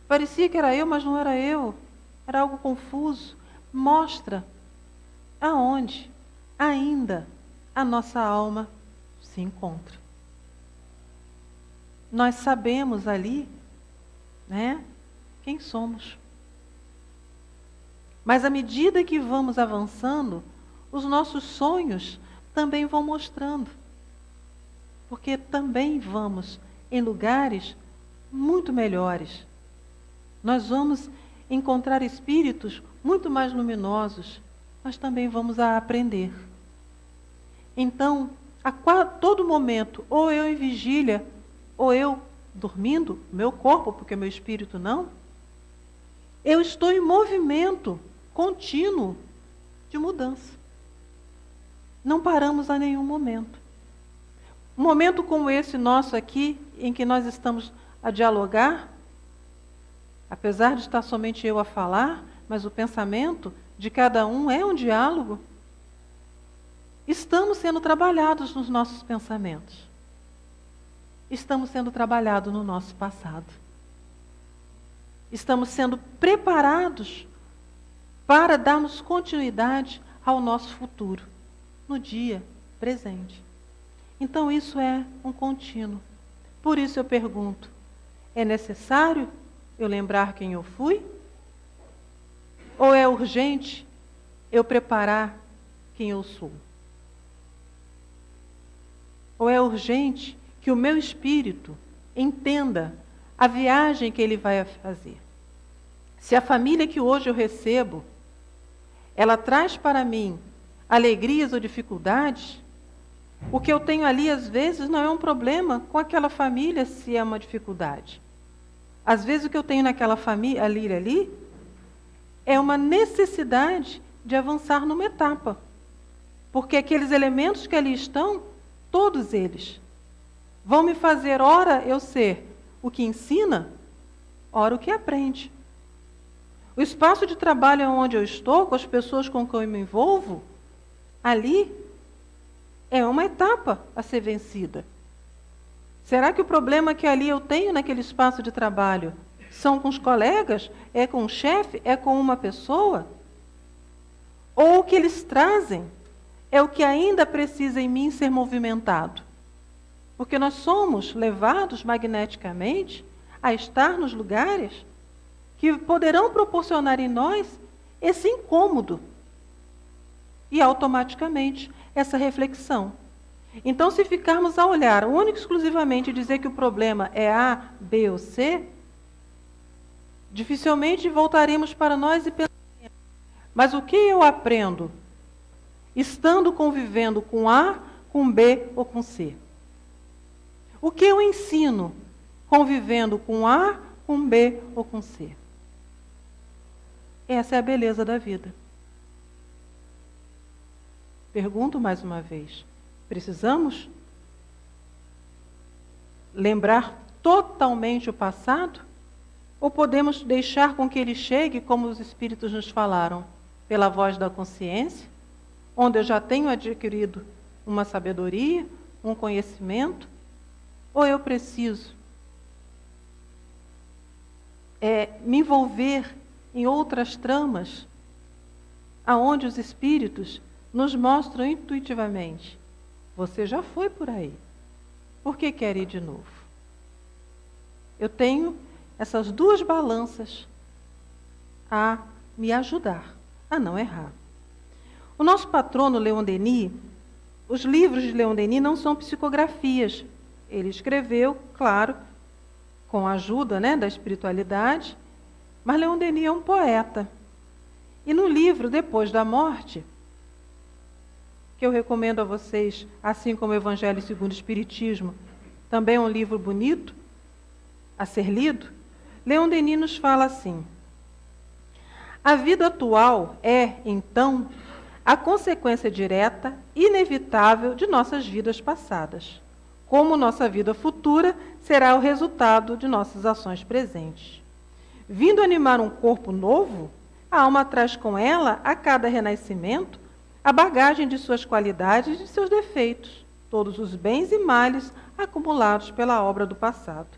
parecia que era eu, mas não era eu, era algo confuso. Mostra aonde ainda a nossa alma se encontra. Nós sabemos ali, quem somos. Mas à medida que vamos avançando, os nossos sonhos também vão mostrando. Porque também vamos em lugares muito melhores. Nós vamos encontrar espíritos muito mais luminosos. Nós também vamos a aprender. Então, a todo momento, ou eu em vigília, ou eu dormindo, meu corpo, porque meu espírito não. Eu estou em movimento contínuo de mudança. Não paramos a nenhum momento. Um momento como esse nosso aqui, em que nós estamos a dialogar, apesar de estar somente eu a falar, mas o pensamento de cada um é um diálogo. Estamos sendo trabalhados nos nossos pensamentos. Estamos sendo trabalhados no nosso passado. Estamos sendo preparados para darmos continuidade ao nosso futuro, no dia presente. Então isso é um contínuo. Por isso eu pergunto, é necessário eu lembrar quem eu fui? Ou é urgente eu preparar quem eu sou? Ou é urgente que o meu espírito entenda a viagem que ele vai fazer? Se a família que hoje eu recebo, ela traz para mim alegrias ou dificuldades, o que eu tenho ali às vezes não é um problema com aquela família se é uma dificuldade. Às vezes o que eu tenho naquela família ali é uma necessidade de avançar numa etapa. Porque aqueles elementos que ali estão, todos eles, vão me fazer, ora, eu ser o que ensina, ora, o que aprende. O espaço de trabalho onde eu estou, com as pessoas com quem eu me envolvo, ali é uma etapa a ser vencida. Será que o problema que ali eu tenho naquele espaço de trabalho são com os colegas? É com o chefe? É com uma pessoa? Ou o que eles trazem é o que ainda precisa em mim ser movimentado? Porque nós somos levados magneticamente a estar nos lugares que poderão proporcionar em nós esse incômodo e automaticamente essa reflexão. Então, se ficarmos a olhar única e exclusivamente e dizer que o problema é A, B ou C, dificilmente voltaremos para nós e pensaremos, mas o que eu aprendo estando convivendo com A, com B ou com C? O que eu ensino convivendo com A, com B ou com C? Essa é a beleza da vida. Pergunto mais uma vez, precisamos lembrar totalmente o passado? Ou podemos deixar com que ele chegue, como os Espíritos nos falaram, pela voz da consciência, onde eu já tenho adquirido uma sabedoria, um conhecimento? Ou eu preciso me envolver em outras tramas, aonde os Espíritos nos mostram intuitivamente, você já foi por aí, por que quer ir de novo? Eu tenho essas duas balanças a me ajudar a não errar. O nosso patrono Leon Denis, os livros de Leon Denis não são psicografias. Ele escreveu, claro, com a ajuda, da espiritualidade, mas Leon Denis é um poeta. E no livro Depois da Morte, que eu recomendo a vocês, assim como o Evangelho segundo o Espiritismo, também é um livro bonito a ser lido, Leon Denis nos fala assim: a vida atual é, então, a consequência direta, inevitável de nossas vidas passadas, como nossa vida futura será o resultado de nossas ações presentes. Vindo animar um corpo novo, a alma traz com ela, a cada renascimento, a bagagem de suas qualidades e de seus defeitos, todos os bens e males acumulados pela obra do passado.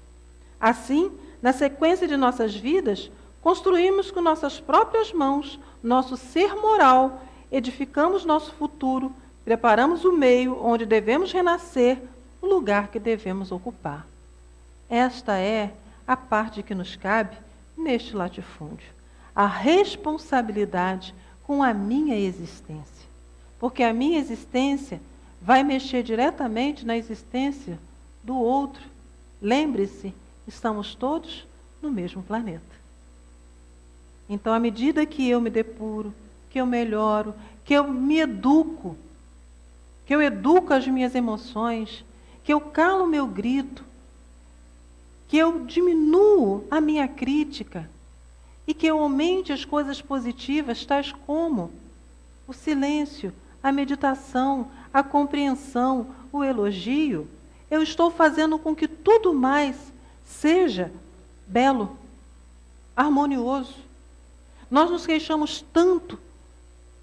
Assim, na sequência de nossas vidas, construímos com nossas próprias mãos nosso ser moral, edificamos nosso futuro, preparamos o meio onde devemos renascer, o lugar que devemos ocupar. Esta é a parte que nos cabe neste latifúndio. A responsabilidade com a minha existência. Porque a minha existência vai mexer diretamente na existência do outro. Lembre-se, estamos todos no mesmo planeta. Então, à medida que eu me depuro, que eu melhoro, que eu me educo, que eu educo as minhas emoções, que eu calo o meu grito, que eu diminuo a minha crítica e que eu aumente as coisas positivas, tais como o silêncio, a meditação, a compreensão, o elogio, eu estou fazendo com que tudo mais seja belo, harmonioso. Nós nos queixamos tanto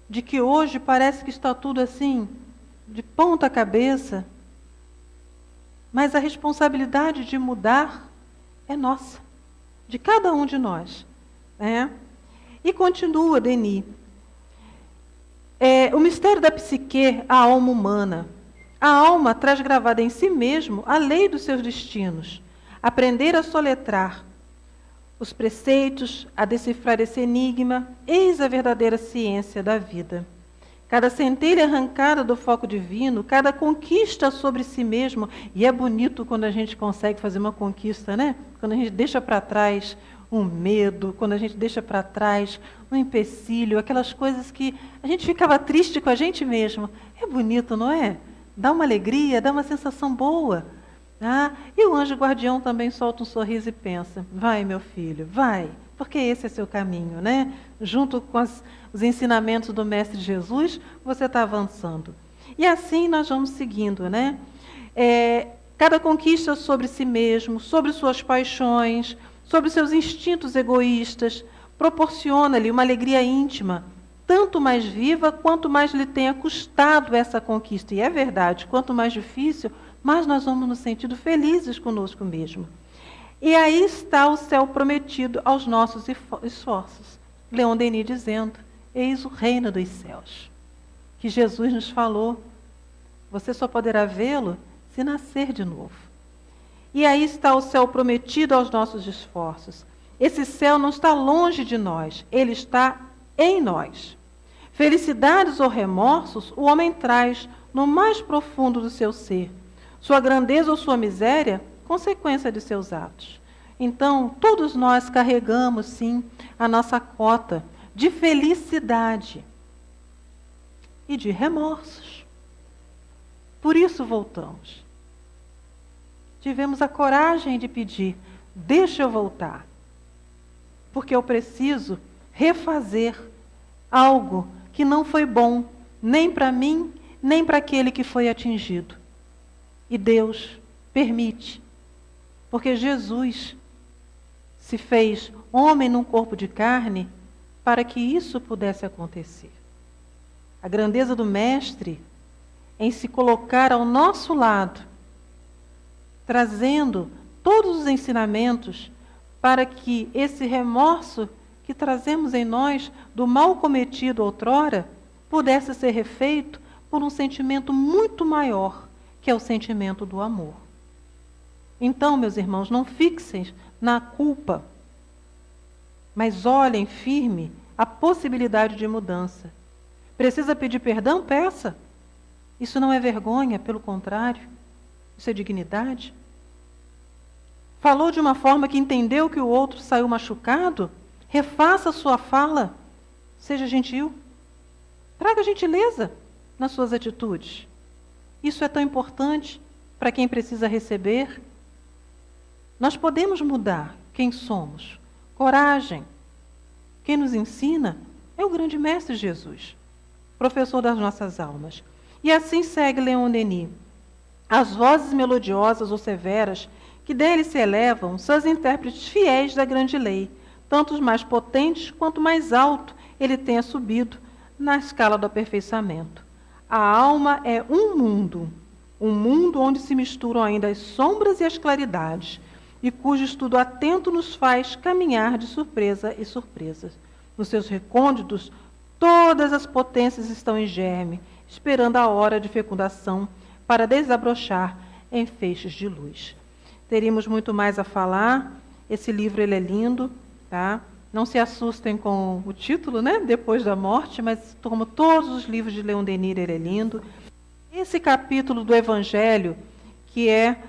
de que hoje parece que está tudo assim, de ponta cabeça, mas a responsabilidade de mudar é nossa, de cada um de nós. Né? E continua Denis. O mistério da psique, a alma humana. A alma traz gravada em si mesmo a lei dos seus destinos. Aprender a soletrar os preceitos, a decifrar esse enigma, eis a verdadeira ciência da vida. Cada centelha arrancada do foco divino, cada conquista sobre si mesmo, e é bonito quando a gente consegue fazer uma conquista, né? Quando a gente deixa para trás um medo, quando a gente deixa para trás um empecilho, aquelas coisas que a gente ficava triste com a gente mesmo. É bonito, não é? Dá uma alegria, dá uma sensação boa. E o anjo guardião também solta um sorriso e pensa, vai meu filho, vai, porque esse é seu caminho, né? Junto com os ensinamentos do Mestre Jesus, você está avançando. E assim nós vamos seguindo, né? Cada conquista sobre si mesmo, sobre suas paixões, sobre seus instintos egoístas, proporciona-lhe uma alegria íntima, tanto mais viva quanto mais lhe tenha custado essa conquista. E é verdade, quanto mais difícil, mais nós vamos nos sentindo felizes conosco mesmo. E aí está o céu prometido aos nossos esforços. Leon Denis dizendo, eis o reino dos céus, que Jesus nos falou. Você só poderá vê-lo se nascer de novo. E aí está o céu prometido aos nossos esforços. Esse céu não está longe de nós, ele está em nós. Felicidades ou remorsos o homem traz no mais profundo do seu ser. Sua grandeza ou sua miséria, consequência de seus atos. Então, todos nós carregamos, sim, a nossa cota de felicidade e de remorsos. Por isso voltamos. Tivemos a coragem de pedir, deixa eu voltar, porque eu preciso refazer algo que não foi bom, nem para mim, nem para aquele que foi atingido. E Deus permite, porque Jesus se fez homem num corpo de carne para que isso pudesse acontecer. A grandeza do Mestre em se colocar ao nosso lado, trazendo todos os ensinamentos para que esse remorso que trazemos em nós do mal cometido outrora pudesse ser refeito por um sentimento muito maior, que é o sentimento do amor. Então, meus irmãos, não fixem na culpa, mas olhem firme a possibilidade de mudança. Precisa pedir perdão? Peça. Isso não é vergonha, pelo contrário, isso é dignidade. Falou de uma forma que entendeu que o outro saiu machucado? Refaça a sua fala. Seja gentil. Traga gentileza nas suas atitudes. Isso é tão importante para quem precisa receber. Nós podemos mudar quem somos. Coragem. Quem nos ensina é o grande Mestre Jesus, professor das nossas almas. E assim segue Leon Denis. As vozes melodiosas ou severas que dele se elevam são as intérpretes fiéis da grande lei, tanto os mais potentes quanto mais alto ele tenha subido na escala do aperfeiçoamento. A alma é um mundo onde se misturam ainda as sombras e as claridades, e cujo estudo atento nos faz caminhar de surpresa e surpresas. Nos seus recônditos, todas as potências estão em germe, esperando a hora de fecundação para desabrochar em feixes de luz. Teríamos muito mais a falar. Esse livro ele é lindo, tá? Não se assustem com o título, né? Depois da morte, mas como todos os livros de Leon Denis, ele é lindo. Esse capítulo do Evangelho, que é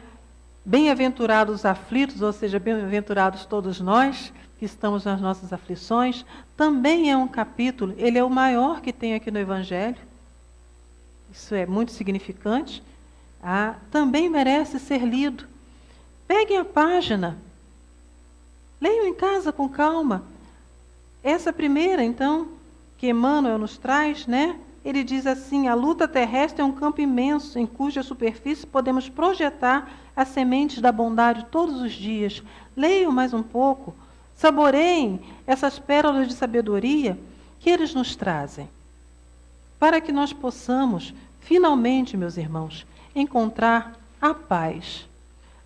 bem-aventurados os aflitos, ou seja, bem-aventurados todos nós que estamos nas nossas aflições, também é um capítulo, ele é o maior que tem aqui no Evangelho. Isso é muito significante. Também merece ser lido. Peguem a página Leiam em casa com calma. Essa primeira, então, que Emmanuel nos traz, né? Ele diz assim: a luta terrestre é um campo imenso em cuja superfície podemos projetar as sementes da bondade todos os dias. Leiam mais um pouco, saboreiem essas pérolas de sabedoria que eles nos trazem, para que nós possamos, finalmente, meus irmãos, encontrar a paz.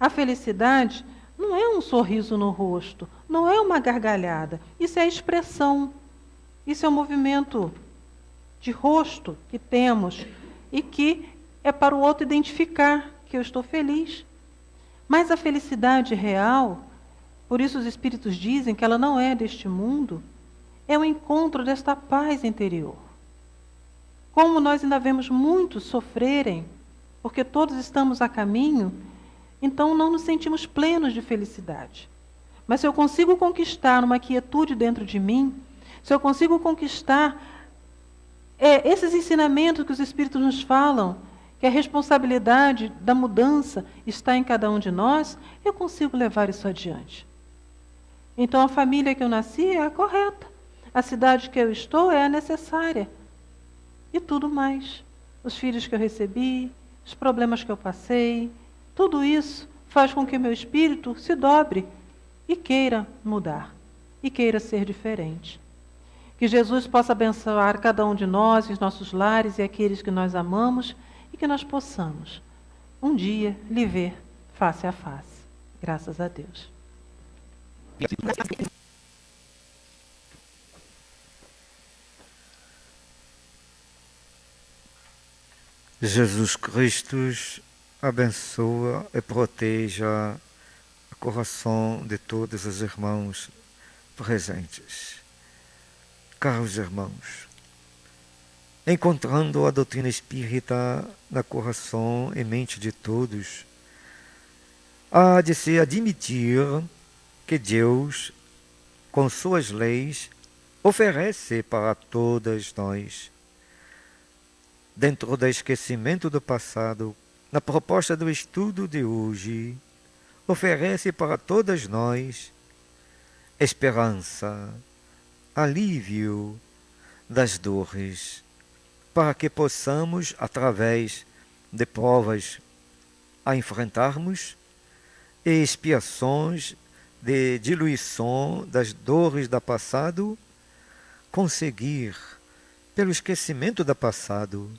A felicidade não é um sorriso no rosto, não é uma gargalhada, isso é a expressão, isso é um movimento de rosto que temos e que é para o outro identificar que eu estou feliz. Mas a felicidade real, por isso os espíritos dizem que ela não é deste mundo, é o encontro desta paz interior. Como nós ainda vemos muitos sofrerem, porque todos estamos a caminho, então não nos sentimos plenos de felicidade. Mas se eu consigo conquistar uma quietude dentro de mim, se eu consigo conquistar esses ensinamentos que os Espíritos nos falam, que a responsabilidade da mudança está em cada um de nós, eu consigo levar isso adiante. Então a família que eu nasci é a correta, a cidade que eu estou é a necessária. E tudo mais. Os filhos que eu recebi, os problemas que eu passei, tudo isso faz com que meu espírito se dobre e queira mudar, e queira ser diferente. Que Jesus possa abençoar cada um de nós, os nossos lares e aqueles que nós amamos, e que nós possamos, um dia, lhe ver face a face. Graças a Deus. Jesus Cristo abençoa e proteja o coração de todos os irmãos presentes. Caros irmãos, encontrando a doutrina espírita no coração e mente de todos, há de se admitir que Deus, com suas leis, oferece para todas nós, dentro do esquecimento do passado, na proposta do estudo de hoje, oferece para todas nós esperança, alívio das dores, para que possamos, através de provas a enfrentarmos e expiações de diluição das dores do passado, conseguir, pelo esquecimento do passado,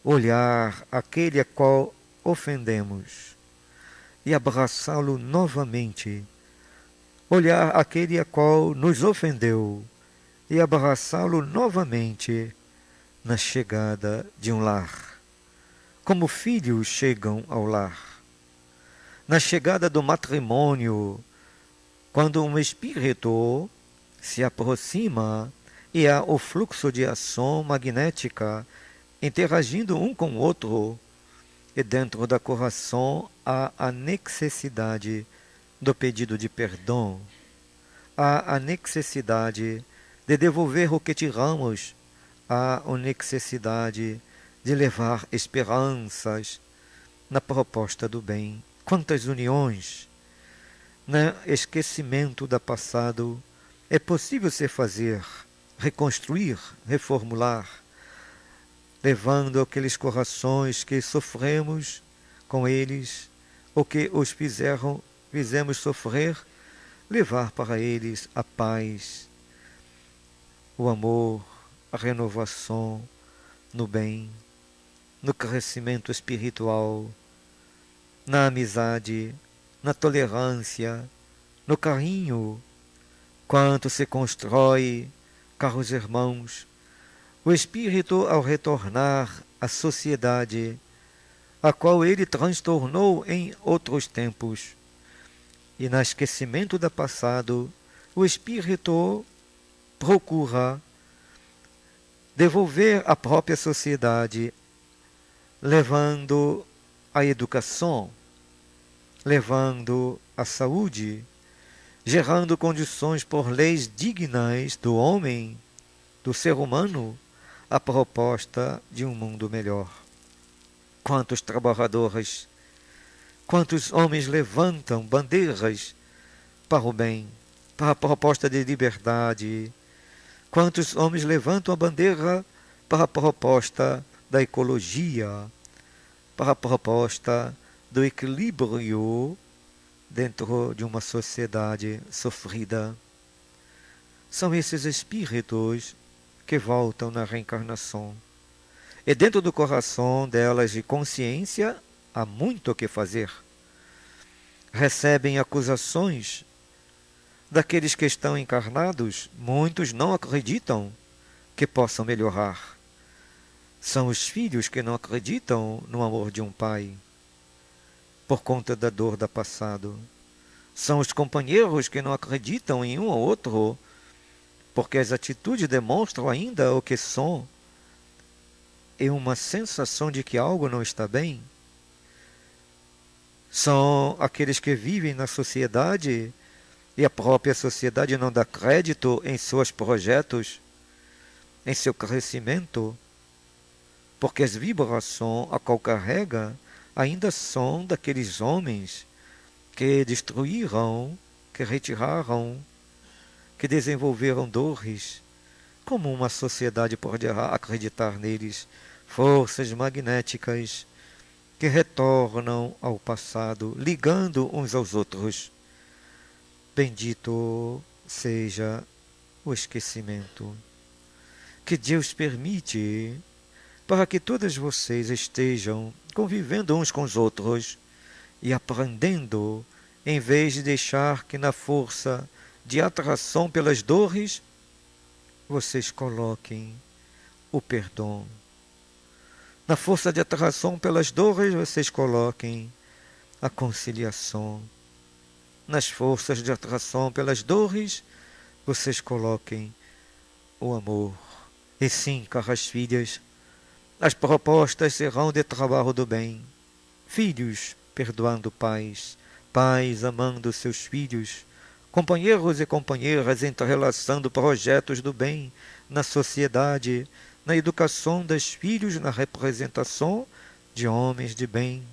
olhar aquele a qual ofendemos e abraçá-lo novamente, olhar aquele a qual nos ofendeu e abraçá-lo novamente na chegada de um lar, como filhos chegam ao lar, na chegada do matrimônio, quando um espírito se aproxima e há o fluxo de ação magnética interagindo um com o outro, e dentro do coração há a necessidade do pedido de perdão, há a necessidade de devolver o que tiramos, há a necessidade de levar esperanças na proposta do bem. Quantas uniões, no esquecimento do passado, é possível se fazer, reconstruir, reformular, levando aqueles corações que sofremos com eles, ou que os fizemos sofrer, levar para eles a paz, o amor, a renovação no bem, no crescimento espiritual, na amizade, na tolerância, no carinho. Quanto se constrói, caros irmãos, o espírito ao retornar à sociedade, a qual ele transtornou em outros tempos. E no esquecimento do passado, o espírito procura devolver à própria sociedade, levando a educação, levando a saúde, gerando condições por leis dignas do homem, do ser humano, a proposta de um mundo melhor. Quantos trabalhadores, quantos homens levantam bandeiras para o bem, para a proposta de liberdade? Quantos homens levantam a bandeira para a proposta da ecologia, para a proposta do equilíbrio dentro de uma sociedade sofrida? São esses espíritos que voltam na reencarnação. E dentro do coração delas de consciência há muito o que fazer. Recebem acusações daqueles que estão encarnados, muitos não acreditam que possam melhorar. São os filhos que não acreditam no amor de um pai, por conta da dor do passado. São os companheiros que não acreditam em um ou outro, porque as atitudes demonstram ainda o que são, e uma sensação de que algo não está bem. São aqueles que vivem na sociedade e a própria sociedade não dá crédito em seus projetos, em seu crescimento, porque as vibrações a qual carrega ainda são daqueles homens que destruíram, que retiraram, que desenvolveram dores. Como uma sociedade pode acreditar neles? Forças magnéticas que retornam ao passado, ligando uns aos outros. Bendito seja o esquecimento que Deus permite para que todas vocês estejam convivendo uns com os outros e aprendendo, em vez de deixar que na força de atração pelas dores, vocês coloquem o perdão. Na força de atração pelas dores, vocês coloquem a conciliação. Nas forças de atração pelas dores, vocês coloquem o amor. E sim, caras filhas, as propostas serão de trabalho do bem. Filhos perdoando pais, pais amando seus filhos, companheiros e companheiras entrelaçando projetos do bem na sociedade, na educação dos filhos, na representação de homens de bem,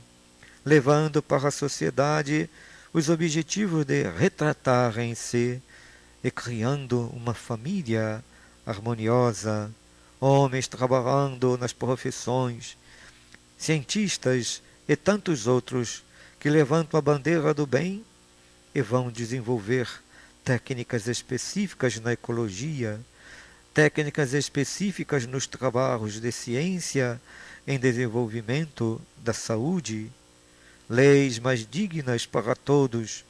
levando para a sociedade os objetivos de retratarem-se e criando uma família harmoniosa, homens trabalhando nas profissões, cientistas e tantos outros que levantam a bandeira do bem e vão desenvolver técnicas específicas na ecologia, técnicas específicas nos trabalhos de ciência em desenvolvimento da saúde, leis mais dignas para todos.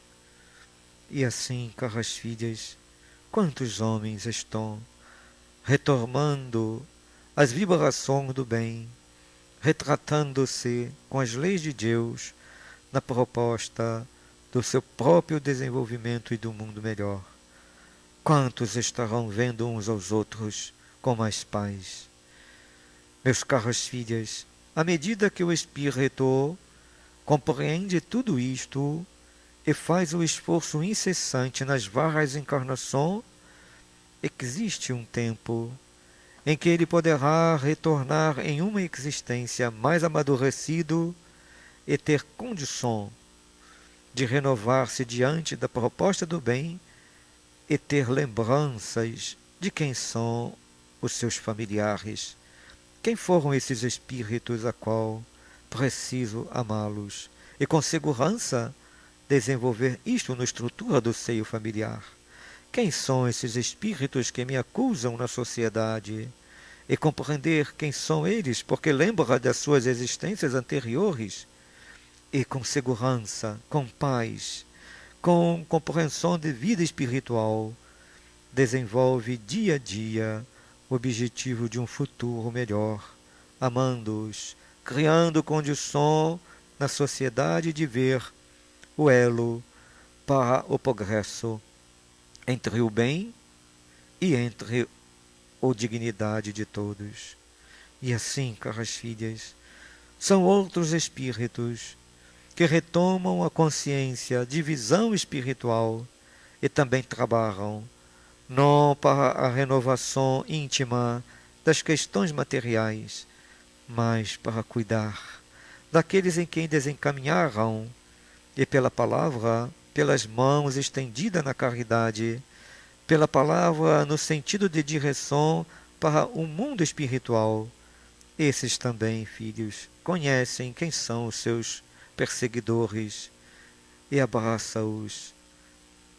E assim, caras filhas, quantos homens estão retomando as vibrações do bem, retratando-se com as leis de Deus na proposta do seu próprio desenvolvimento e do mundo melhor. Quantos estarão vendo uns aos outros com mais paz? Meus caros filhas, à medida que o Espírito compreende tudo isto e faz o esforço incessante nas várias encarnações, existe um tempo em que ele poderá retornar em uma existência mais amadurecido e ter condição de renovar-se diante da proposta do bem e ter lembranças de quem são os seus familiares, quem foram esses espíritos a qual preciso amá-los e com segurança desenvolver isto na estrutura do seio familiar. Quem são esses espíritos que me acusam na sociedade? E compreender quem são eles, porque lembra das suas existências anteriores. E com segurança, com paz, com compreensão de vida espiritual, desenvolve dia a dia o objetivo de um futuro melhor, amando-os, criando condição na sociedade de ver o elo para o progresso entre o bem e entre a dignidade de todos. E assim, caras filhas, são outros espíritos que retomam a consciência de visão espiritual e também trabalham não para a renovação íntima das questões materiais, mas para cuidar daqueles em quem desencaminharam e pela palavra, pelas mãos estendidas na caridade, pela palavra no sentido de direção para o mundo espiritual. Esses também, filhos, conhecem quem são os seus perseguidores e abraça-os,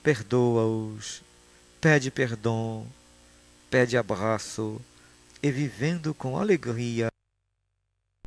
perdoa-os, pede perdão, pede abraço e vivendo com alegria